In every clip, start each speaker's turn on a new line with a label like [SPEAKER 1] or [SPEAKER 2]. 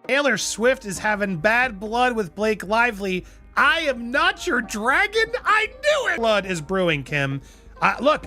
[SPEAKER 1] Taylor Swift is having bad blood with Blake Lively. I am not your dragon. I knew it. Blood is brewing, Kim. Look,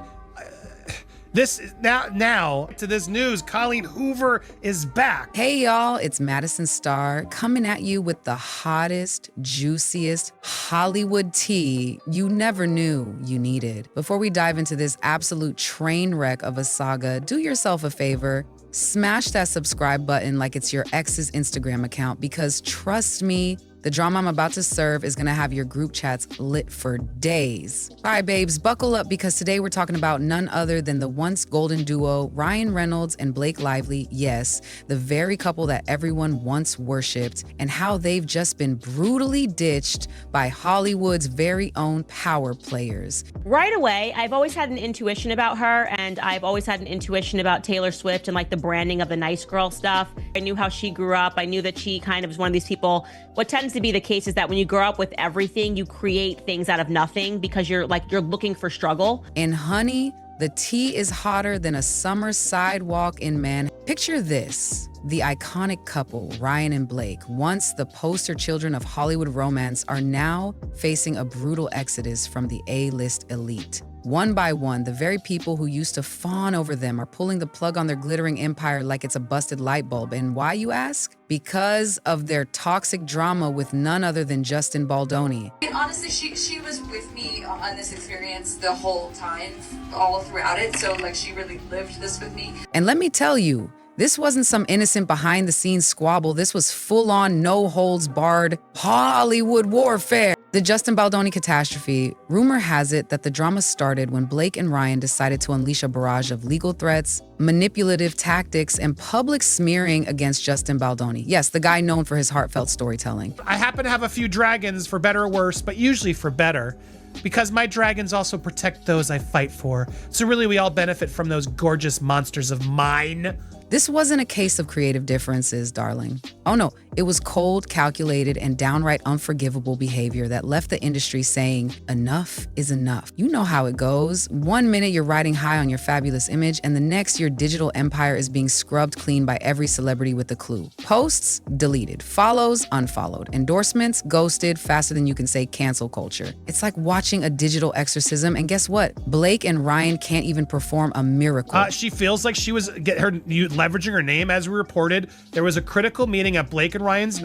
[SPEAKER 1] this now to this news, Colleen Hoover is back.
[SPEAKER 2] Hey y'all, it's Madison Starr coming at you with the hottest, juiciest Hollywood tea you never knew you needed. Before we dive into this absolute train wreck of a saga, do yourself a favor. Smash that subscribe button like it's your ex's Instagram account, because trust me, the drama I'm about to serve is gonna have your group chats lit for days. All right, babes, buckle up, because today we're talking about none other than the once golden duo, Ryan Reynolds and Blake Lively. Yes, the very couple that everyone once worshipped, and how they've just been brutally ditched by Hollywood's very own power players.
[SPEAKER 3] Right away, I've always had an intuition about her, and I've always had an intuition about Taylor Swift and like the branding of the nice girl stuff. I knew how she grew up. I knew that she kind of was one of these people. What tends to be the case is that when you grow up with everything, you create things out of nothing because you're looking for struggle.
[SPEAKER 2] And honey, the tea is hotter than a summer sidewalk in Manhattan. Picture this. The iconic couple, Ryan and Blake, once the poster children of Hollywood romance, are now facing a brutal exodus from the A-list elite. One by one, the very people who used to fawn over them are pulling the plug on their glittering empire like it's a busted light bulb. And why, you ask? Because of their toxic drama with none other than Justin Baldoni.
[SPEAKER 4] And honestly, she was with me on this experience the whole time, all throughout it. So like, she really lived this with me.
[SPEAKER 2] And let me tell you, this wasn't some innocent behind-the-scenes squabble. This was full-on, no-holds-barred Hollywood warfare. The Justin Baldoni catastrophe. Rumor has it that the drama started when Blake and Ryan decided to unleash a barrage of legal threats, manipulative tactics, and public smearing against Justin Baldoni. Yes, the guy known for his heartfelt storytelling.
[SPEAKER 1] I happen to have a few dragons, for better or worse, but usually for better, because my dragons also protect those I fight for. So really, we all benefit from those gorgeous monsters of mine.
[SPEAKER 2] This wasn't a case of creative differences, darling. Oh no, it was cold, calculated, and downright unforgivable behavior that left the industry saying, enough is enough. You know how it goes. One minute you're riding high on your fabulous image, and the next your digital empire is being scrubbed clean by every celebrity with a clue. Posts, deleted. Follows, unfollowed. Endorsements, ghosted, faster than you can say cancel culture. It's like watching a digital exorcism, and guess what? Blake and Ryan can't even perform a miracle.
[SPEAKER 1] She feels like she was leveraging her name. As we reported, there was a critical meeting at Blake and Ryan's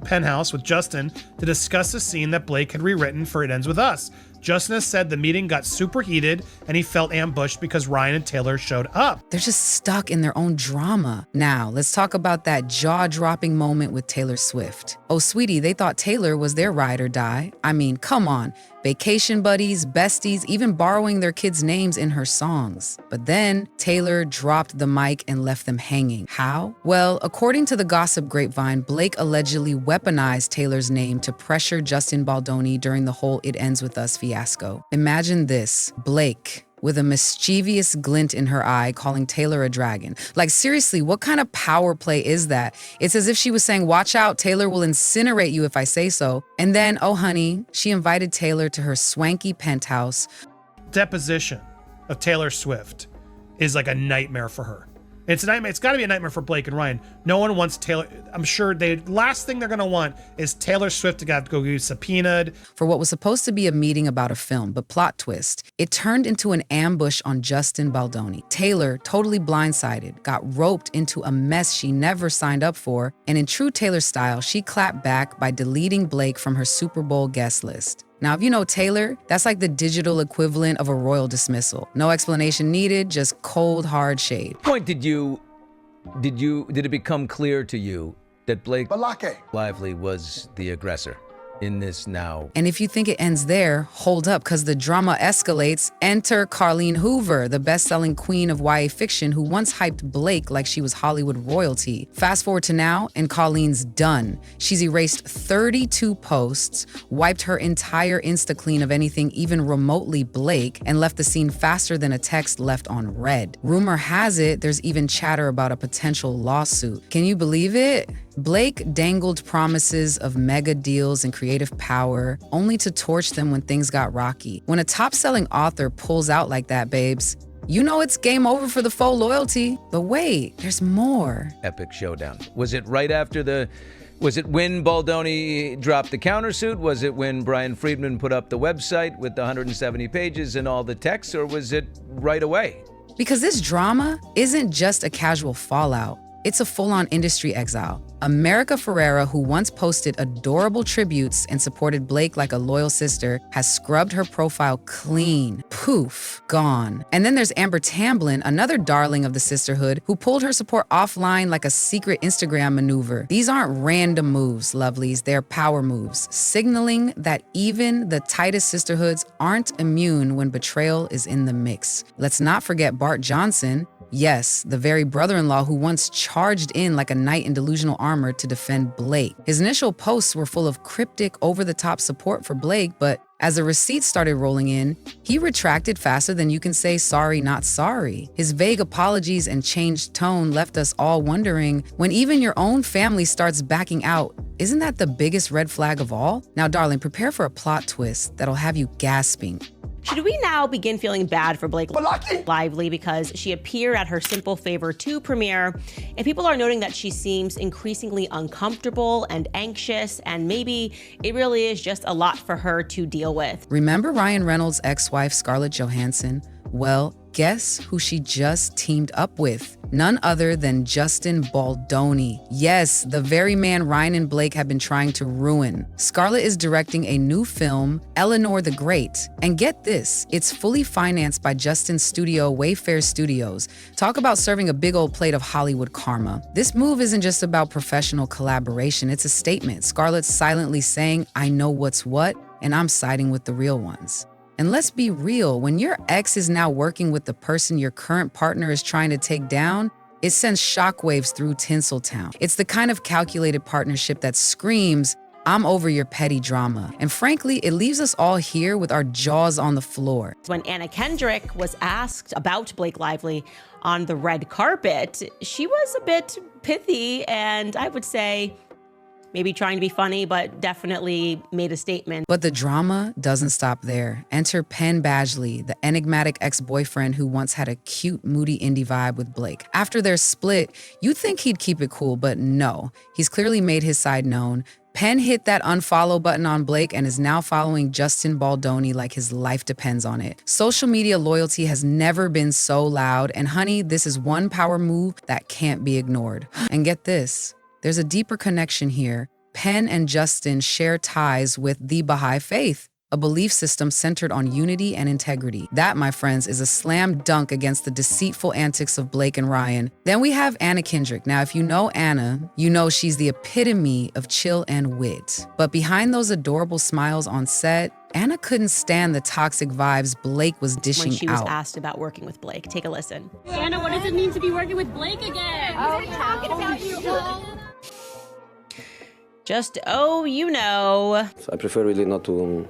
[SPEAKER 1] penthouse with Justin to discuss a scene that Blake had rewritten for It Ends With Us. Justin has said the meeting got super heated and he felt ambushed because Ryan and Taylor showed up.
[SPEAKER 2] They're just stuck in their own drama. Now, let's talk about that jaw-dropping moment with Taylor Swift. Oh, sweetie, they thought Taylor was their ride or die. I mean, come on. Vacation buddies, besties, even borrowing their kids' names in her songs. But then Taylor dropped the mic and left them hanging. How? Well, according to the gossip grapevine, Blake allegedly weaponized Taylor's name to pressure Justin Baldoni during the whole It Ends With Us fiasco. Imagine this, Blake, with a mischievous glint in her eye, calling Taylor a dragon. Like, seriously, what kind of power play is that? It's as if she was saying, watch out, Taylor will incinerate you if I say so. And then, oh honey, she invited Taylor to her swanky penthouse.
[SPEAKER 1] Deposition of Taylor Swift is like a nightmare for her. It's a nightmare. It's got to be a nightmare for Blake and Ryan. No one wants Taylor. I'm sure last thing they're going to want is Taylor Swift to have to go get subpoenaed.
[SPEAKER 2] For what was supposed to be a meeting about a film, but plot twist, it turned into an ambush on Justin Baldoni. Taylor, totally blindsided, got roped into a mess she never signed up for, and in true Taylor style, she clapped back by deleting Blake from her Super Bowl guest list. Now, if you know Taylor, that's like the digital equivalent of a royal dismissal. No explanation needed, just cold, hard shade.
[SPEAKER 5] Point did it become clear to you that Blake Lively was the aggressor in this now?
[SPEAKER 2] And if you think it ends there, hold up, because the drama escalates. Enter Colleen Hoover, the best-selling queen of YA fiction who once hyped Blake like she was Hollywood royalty. Fast forward to now, and Colleen's done. She's erased 32 posts, wiped her entire Insta clean of anything even remotely Blake, and left the scene faster than a text left on red. Rumor has it there's even chatter about a potential lawsuit. Can you believe it? Blake dangled promises of mega deals and creative power, only to torch them when things got rocky. When a top-selling author pulls out like that, babes, You know it's game over for the faux loyalty. But wait, there's more.
[SPEAKER 5] Epic showdown. Was it right after was it when Baldoni dropped the countersuit? Was it when Brian Friedman put up the website with the 170 pages and all the text, or was it right away?
[SPEAKER 2] Because this drama isn't just a casual fallout. It's a full-on industry exile. America Ferrera, who once posted adorable tributes and supported Blake like a loyal sister, has scrubbed her profile clean. Poof, gone. And then there's Amber Tamblyn, another darling of the sisterhood, who pulled her support offline like a secret Instagram maneuver. These aren't random moves, lovelies. They're power moves, signaling that even the tightest sisterhoods aren't immune when betrayal is in the mix. Let's not forget Bart Johnson. Yes, the very brother-in-law who once charged in like a knight in delusional armor to defend Blake. His initial posts were full of cryptic, over-the-top support for Blake, but as the receipts started rolling in, he retracted faster than you can say sorry, not sorry. His vague apologies and changed tone left us all wondering, when even your own family starts backing out, isn't that the biggest red flag of all? Now, darling, prepare for a plot twist that'll have you gasping.
[SPEAKER 3] Should we now begin feeling bad for Blake Lively because she appeared at her Simple Favor 2 premiere, and people are noting that she seems increasingly uncomfortable and anxious, and maybe it really is just a lot for her to deal with?
[SPEAKER 2] Remember Ryan Reynolds' ex-wife, Scarlett Johansson? Well, guess who she just teamed up with? None other than Justin Baldoni. Yes, the very man Ryan and Blake have been trying to ruin. Scarlett is directing a new film, Eleanor the Great. And get this, it's fully financed by Justin's studio, Wayfair Studios. Talk about serving a big old plate of Hollywood karma. This move isn't just about professional collaboration, it's a statement. Scarlett's silently saying, I know what's what, and I'm siding with the real ones. And let's be real, when your ex is now working with the person your current partner is trying to take down, it sends shockwaves through Tinseltown. It's the kind of calculated partnership that screams, I'm over your petty drama. And frankly, it leaves us all here with our jaws on the floor.
[SPEAKER 3] When Anna Kendrick was asked about Blake Lively on the red carpet, she was a bit pithy, and I would say maybe trying to be funny, but definitely made a statement.
[SPEAKER 2] But the drama doesn't stop there. Enter Penn Badgley, the enigmatic ex-boyfriend who once had a cute, moody indie vibe with Blake. After their split, you'd think he'd keep it cool, but no. He's clearly made his side known. Penn hit that unfollow button on Blake and is now following Justin Baldoni like his life depends on it. Social media loyalty has never been so loud, and honey, this is one power move that can't be ignored. And get this. There's a deeper connection here. Penn and Justin share ties with the Baha'i faith, a belief system centered on unity and integrity. That, my friends, is a slam dunk against the deceitful antics of Blake and Ryan. Then we have Anna Kendrick. Now, if you know Anna, you know she's the epitome of chill and wit. But behind those adorable smiles on set, Anna couldn't stand the toxic vibes Blake was dishing out.
[SPEAKER 3] When she was asked about working with Blake. Take a listen.
[SPEAKER 6] Anna, what does it mean to be working with Blake again?
[SPEAKER 7] Oh, talking about you.
[SPEAKER 3] Just, you know.
[SPEAKER 8] I prefer really not to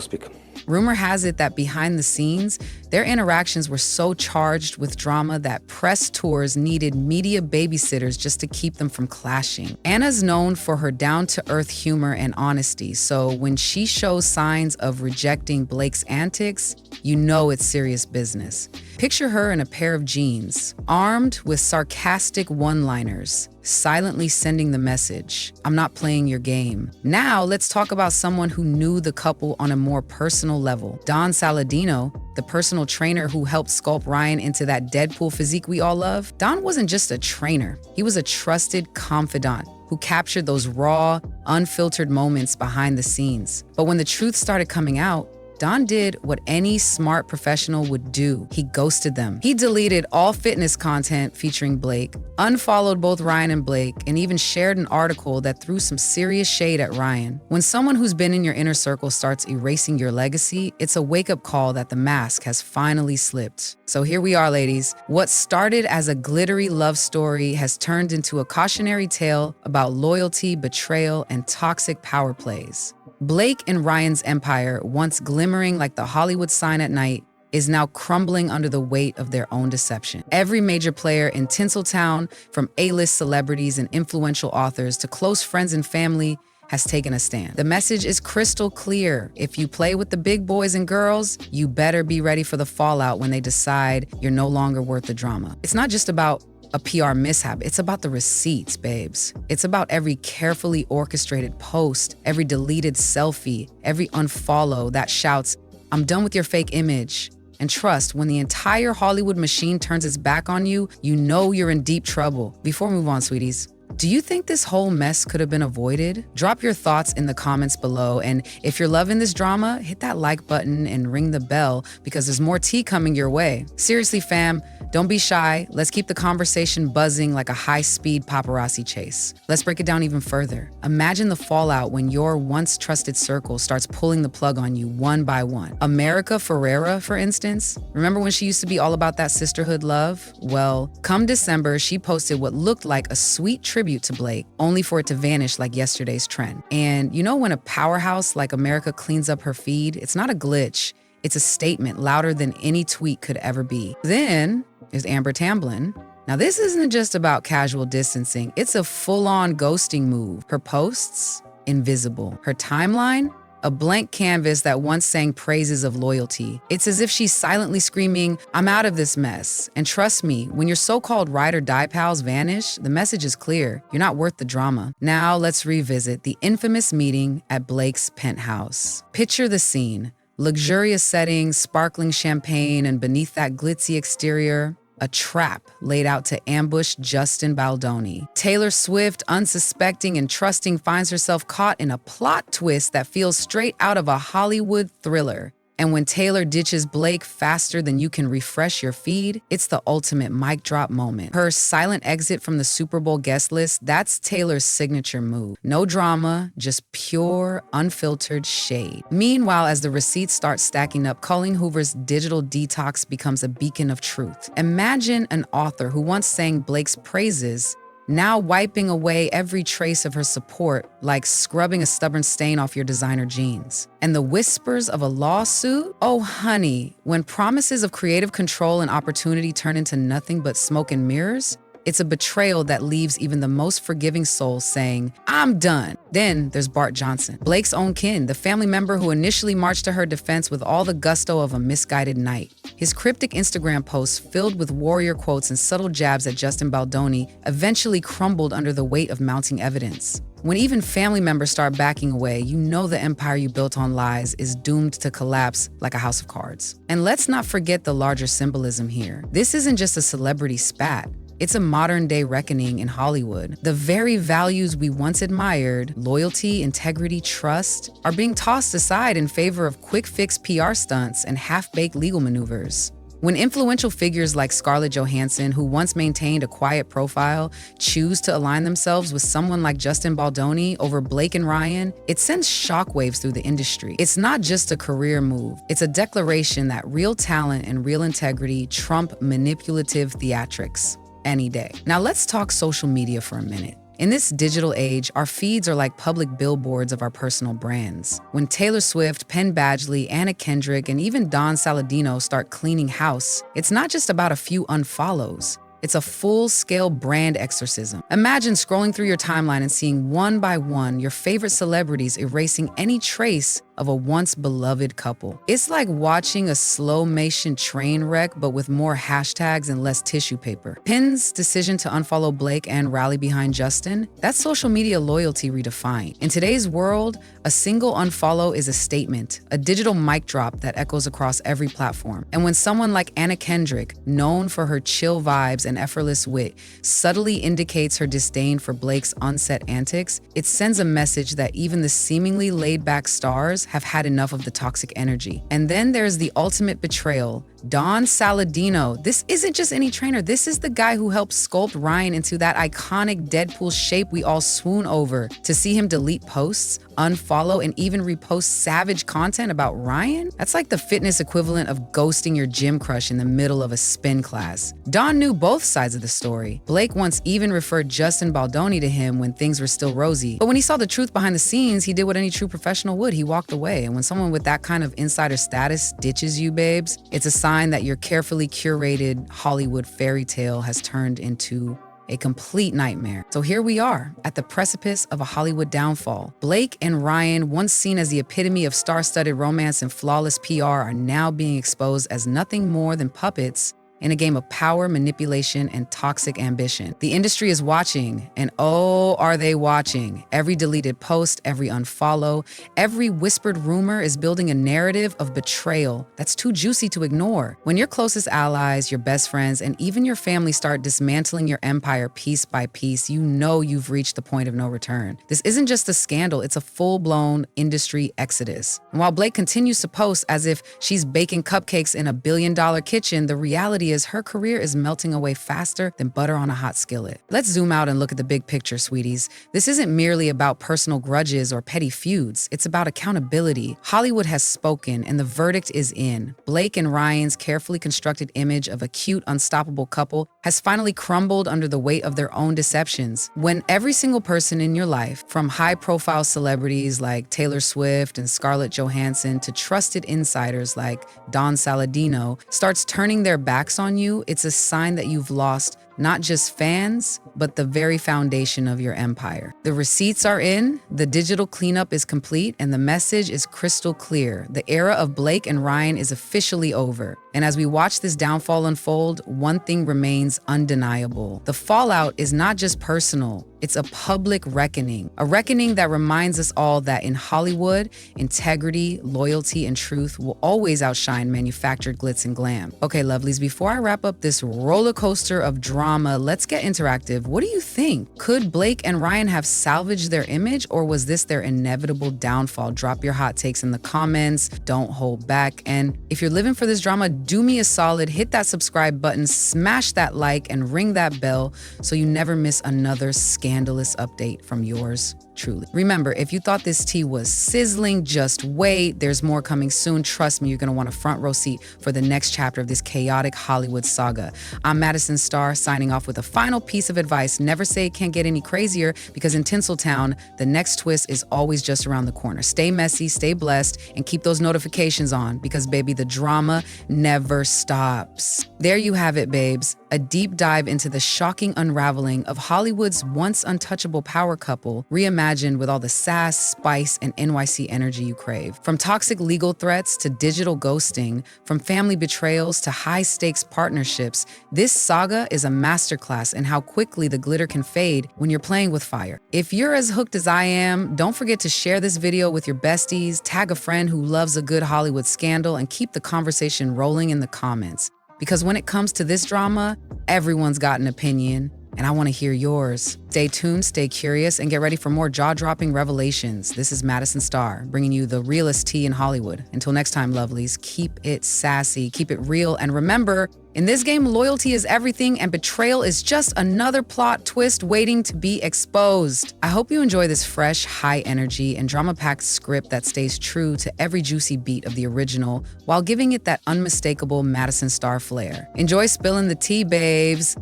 [SPEAKER 8] speak.
[SPEAKER 2] Rumor has it that behind the scenes, their interactions were so charged with drama that press tours needed media babysitters just to keep them from clashing. Anna's known for her down-to-earth humor and honesty, so when she shows signs of rejecting Blake's antics, you know it's serious business. Picture her in a pair of jeans, armed with sarcastic one-liners, silently sending the message, I'm not playing your game. Now, let's talk about someone who knew the couple on a more personal level. Don Saladino, the personal trainer who helped sculpt Ryan into that Deadpool physique we all love. Don wasn't just a trainer. He was a trusted confidant who captured those raw, unfiltered moments behind the scenes. But when the truth started coming out, Don did what any smart professional would do. He ghosted them. He deleted all fitness content featuring Blake, unfollowed both Ryan and Blake, and even shared an article that threw some serious shade at Ryan. When someone who's been in your inner circle starts erasing your legacy, it's a wake-up call that the mask has finally slipped. So here we are, ladies. What started as a glittery love story has turned into a cautionary tale about loyalty, betrayal, and toxic power plays. Blake and Ryan's empire, once glimmering like the Hollywood sign at night, is now crumbling under the weight of their own deception. Every major player in Tinseltown, from A-list celebrities and influential authors to close friends and family, has taken a stand. The message is crystal clear. If you play with the big boys and girls, you better be ready for the fallout when they decide you're no longer worth the drama. It's not just about a PR mishap. It's about the receipts, babes. It's about every carefully orchestrated post, every deleted selfie, every unfollow that shouts, "I'm done with your fake image." And trust, when the entire Hollywood machine turns its back on you, you know you're in deep trouble. Before we move on, sweeties, do you think this whole mess could have been avoided? Drop your thoughts in the comments below. And if you're loving this drama, hit that like button and ring the bell because there's more tea coming your way. Seriously, fam, don't be shy. Let's keep the conversation buzzing like a high-speed paparazzi chase. Let's break it down even further. Imagine the fallout when your once trusted circle starts pulling the plug on you one by one. America Ferrera, for instance, remember when she used to be all about that sisterhood love? Well, come December, she posted what looked like a sweet tribute to Blake, only for it to vanish like yesterday's trend. And you know when a powerhouse like America cleans up her feed, it's not a glitch. It's a statement louder than any tweet could ever be. Then there's Amber Tamblyn. Now this isn't just about casual distancing, it's a full-on ghosting move. Her posts, invisible. Her timeline, a blank canvas that once sang praises of loyalty. It's as if she's silently screaming, "I'm out of this mess." And trust me, when your so-called ride or die pals vanish, the message is clear. You're not worth the drama. Now let's revisit the infamous meeting at Blake's penthouse. Picture the scene. Luxurious settings, sparkling champagne, and beneath that glitzy exterior, a trap laid out to ambush Justin Baldoni. Taylor Swift, unsuspecting and trusting, finds herself caught in a plot twist that feels straight out of a Hollywood thriller. And when Taylor ditches Blake faster than you can refresh your feed, it's the ultimate mic drop moment. Her silent exit from the Super Bowl guest list, that's Taylor's signature move. No drama, just pure, unfiltered shade. Meanwhile, as the receipts start stacking up, Colleen Hoover's digital detox becomes a beacon of truth. Imagine an author who once sang Blake's praises now wiping away every trace of her support, like scrubbing a stubborn stain off your designer jeans. And the whispers of a lawsuit? Oh, honey, when promises of creative control and opportunity turn into nothing but smoke and mirrors, it's a betrayal that leaves even the most forgiving soul saying, "I'm done." Then there's Bart Johnson, Blake's own kin, the family member who initially marched to her defense with all the gusto of a misguided knight. His cryptic Instagram posts filled with warrior quotes and subtle jabs at Justin Baldoni eventually crumbled under the weight of mounting evidence. When even family members start backing away, you know the empire you built on lies is doomed to collapse like a house of cards. And let's not forget the larger symbolism here. This isn't just a celebrity spat. It's a modern-day reckoning in Hollywood. The very values we once admired, loyalty, integrity, trust, are being tossed aside in favor of quick-fix PR stunts and half-baked legal maneuvers. When influential figures like Scarlett Johansson, who once maintained a quiet profile, choose to align themselves with someone like Justin Baldoni over Blake and Ryan, it sends shockwaves through the industry. It's not just a career move. It's a declaration that real talent and real integrity trump manipulative theatrics any day. Now let's talk social media for a minute. In this digital age, our feeds are like public billboards of our personal brands. When Taylor Swift, Penn Badgley, Anna Kendrick, and even Don Saladino start cleaning house, it's not just about a few unfollows. It's a full-scale brand exorcism. Imagine scrolling through your timeline and seeing one by one your favorite celebrities erasing any trace of a once beloved couple. It's like watching a slow-motion train wreck, but with more hashtags and less tissue paper. Penn's decision to unfollow Blake and rally behind Justin, that's social media loyalty redefined. In today's world, a single unfollow is a statement, a digital mic drop that echoes across every platform. And when someone like Anna Kendrick, known for her chill vibes and effortless wit, subtly indicates her disdain for Blake's on-set antics, it sends a message that even the seemingly laid-back stars have had enough of the toxic energy. And then there's the ultimate betrayal. Don Saladino. This isn't just any trainer. This is the guy who helped sculpt Ryan into that iconic Deadpool shape we all swoon over. To see him delete posts, unfollow, and even repost savage content about Ryan? That's like the fitness equivalent of ghosting your gym crush in the middle of a spin class. Don knew both sides of the story. Blake once even referred Justin Baldoni to him when things were still rosy. But when he saw the truth behind the scenes, he did what any true professional would. He walked away. And when someone with that kind of insider status ditches you, babes, it's a sign that your carefully curated Hollywood fairy tale has turned into A complete nightmare. So here we are, at the precipice of a Hollywood downfall. Blake and Ryan, once seen as the epitome of star-studded romance and flawless PR, are now being exposed as nothing more than puppets in a game of power, manipulation, and toxic ambition. The industry is watching, and oh, are they watching. Every deleted post, every unfollow, every whispered rumor is building a narrative of betrayal that's too juicy to ignore. When your closest allies, your best friends, and even your family start dismantling your empire piece by piece, you know you've reached the point of no return. This isn't just a scandal, it's a full-blown industry exodus. And while Blake continues to post as if she's baking cupcakes in a billion-dollar kitchen, the reality is her career is melting away faster than butter on a hot skillet. Let's zoom out and look at the big picture, sweeties. This isn't merely about personal grudges or petty feuds. It's about accountability. Hollywood has spoken, and the verdict is in. Blake and Ryan's carefully constructed image of a cute, unstoppable couple has finally crumbled under the weight of their own deceptions. When every single person in your life, from high-profile celebrities like Taylor Swift and Scarlett Johansson to trusted insiders like Don Saladino, starts turning their backs on you, it's a sign that you've lost not just fans, but the very foundation of your empire. The receipts are in, the digital cleanup is complete, and the message is crystal clear. The era of Blake and Ryan is officially over. And as we watch this downfall unfold, one thing remains undeniable. The fallout is not just personal, it's a public reckoning. A reckoning that reminds us all that in Hollywood, integrity, loyalty, and truth will always outshine manufactured glitz and glam. Okay, lovelies, before I wrap up this roller coaster of drama, let's get interactive. What do you think? Could Blake and Ryan have salvaged their image, or was this their inevitable downfall? Drop your hot takes in the comments. Don't hold back. And if you're living for this drama, do me a solid, hit that subscribe button, smash that like, and ring that bell so you never miss another scandalous update from yours truly. Remember, if you thought this tea was sizzling, just wait. There's more coming soon. Trust me, you're going to want a front row seat for the next chapter of this chaotic Hollywood saga. I'm Madison Starr, signing off with a final piece of advice. Never say it can't get any crazier, because in Tinseltown, the next twist is always just around the corner. Stay messy, stay blessed, and keep those notifications on, because baby, the drama never stops. There you have it, babes. A deep dive into the shocking unraveling of Hollywood's once untouchable power couple, reimagined with all the sass, spice, and NYC energy you crave. From toxic legal threats to digital ghosting, from family betrayals to high-stakes partnerships, this saga is a masterclass in how quickly the glitter can fade when you're playing with fire. If you're as hooked as I am, don't forget to share this video with your besties, tag a friend who loves a good Hollywood scandal, and keep the conversation rolling in the comments. Because when it comes to this drama, everyone's got an opinion, and I want to hear yours. Stay tuned, stay curious, and get ready for more jaw-dropping revelations. This is Madison Starr, bringing you the realest tea in Hollywood. Until next time, lovelies, keep it sassy, keep it real, and remember, in this game, loyalty is everything, and betrayal is just another plot twist waiting to be exposed. I hope you enjoy this fresh, high energy, and drama-packed script that stays true to every juicy beat of the original, while giving it that unmistakable Madison Starr flair. Enjoy spilling the tea, babes.